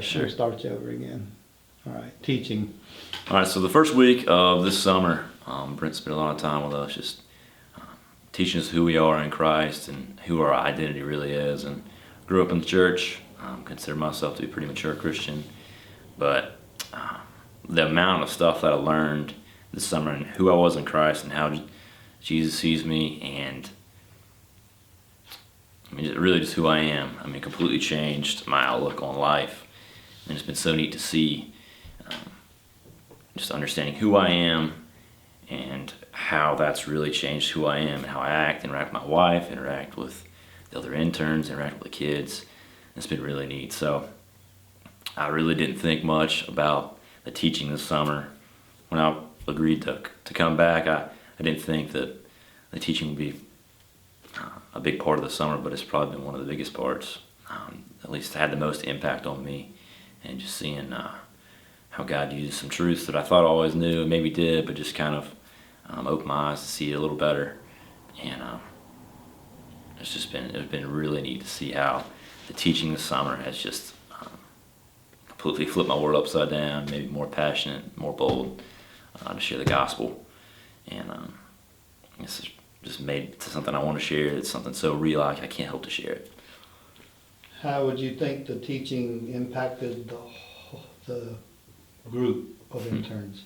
Sure. We'll start you over again. All right, teaching. All right, so the first week of this summer, Brent spent a lot of time with us, just teaching us who we are in Christ and who our identity really is. And grew up in the church, consider myself to be a pretty mature Christian, but the amount of stuff that I learned this summer and who I was in Christ and how Jesus sees me, and I mean, really just who I am. I mean, completely changed my outlook on life, and it's been so neat to see. Just understanding who I am and how that's really changed who I am and how I interact with my wife, interact with the other interns, interact with the kids. It's been really neat. So I really didn't think much about the teaching this summer. When I agreed to come back, I didn't think that the teaching would be a big part of the summer, but it's probably been one of the biggest parts. At least it had the most impact on me, and just seeing how God used some truths that I thought I always knew and maybe did, but just kind of opened my eyes to see it a little better. And it's been really neat to see how the teaching this summer has just completely flipped my world upside down, made me more passionate, more bold to share the gospel. And it's just made it something I want to share. It's something so real I can't help to share it. How would you think the teaching impacted the group of interns?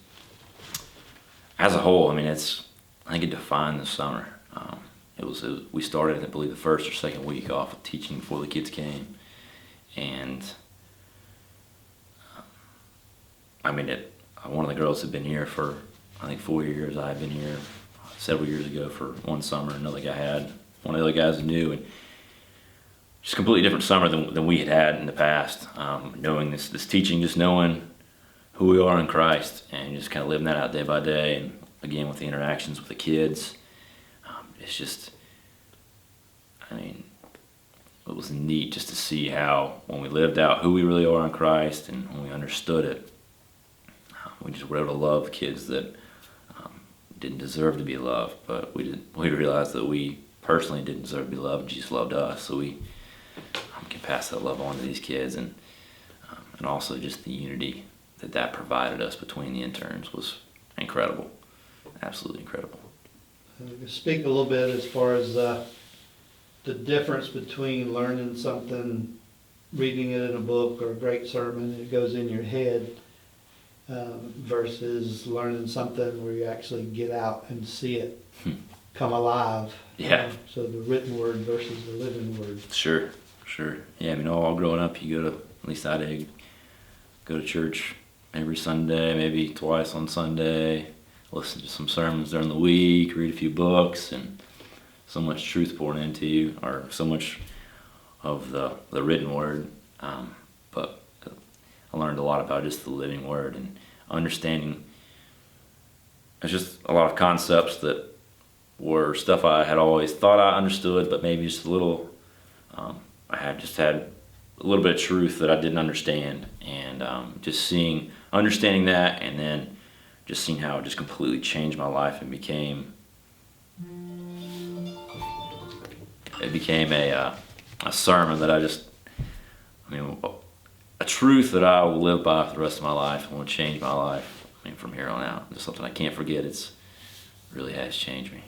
As a whole, I mean, I think it defined the summer. We started, I believe, the first or second week off of teaching before the kids came, and I mean, one of the girls had been here for I think 4 years. I had been here several years ago for one summer. Another guy had one of the other guys knew, and just a completely different summer than we had in the past. Knowing this teaching, just knowing who we are in Christ, and just kind of living that out day by day, and again with the interactions with the kids. It's just, I mean, it was neat just to see how when we lived out who we really are in Christ and when we understood it, we just were able to love kids that didn't deserve to be loved, but we realized that we personally didn't deserve to be loved, and Jesus loved us, so we can pass that love on to these kids, and also just the unity that provided us between the interns was incredible, absolutely incredible. Speak a little bit as far as the difference between learning something, reading it in a book or a great sermon, and it goes in your head, versus learning something where you actually get out and see it come alive. Yeah. So the written word versus the living word. Sure. Yeah, I mean, all growing up, you go to, at least I did, go to church every Sunday, maybe twice on Sunday, listen to some sermons during the week, read a few books, and so much truth poured into you, or so much of the written word. But I learned a lot about just the living word and understanding. There's just a lot of concepts that were stuff I had always thought I understood, but maybe just a little, I had a little bit of truth that I didn't understand, and understanding that, and then just seeing how it just completely changed my life and became a sermon that a truth that I will live by for the rest of my life. I want to change my life, from here on out. It's something I can't forget. It's really has changed me.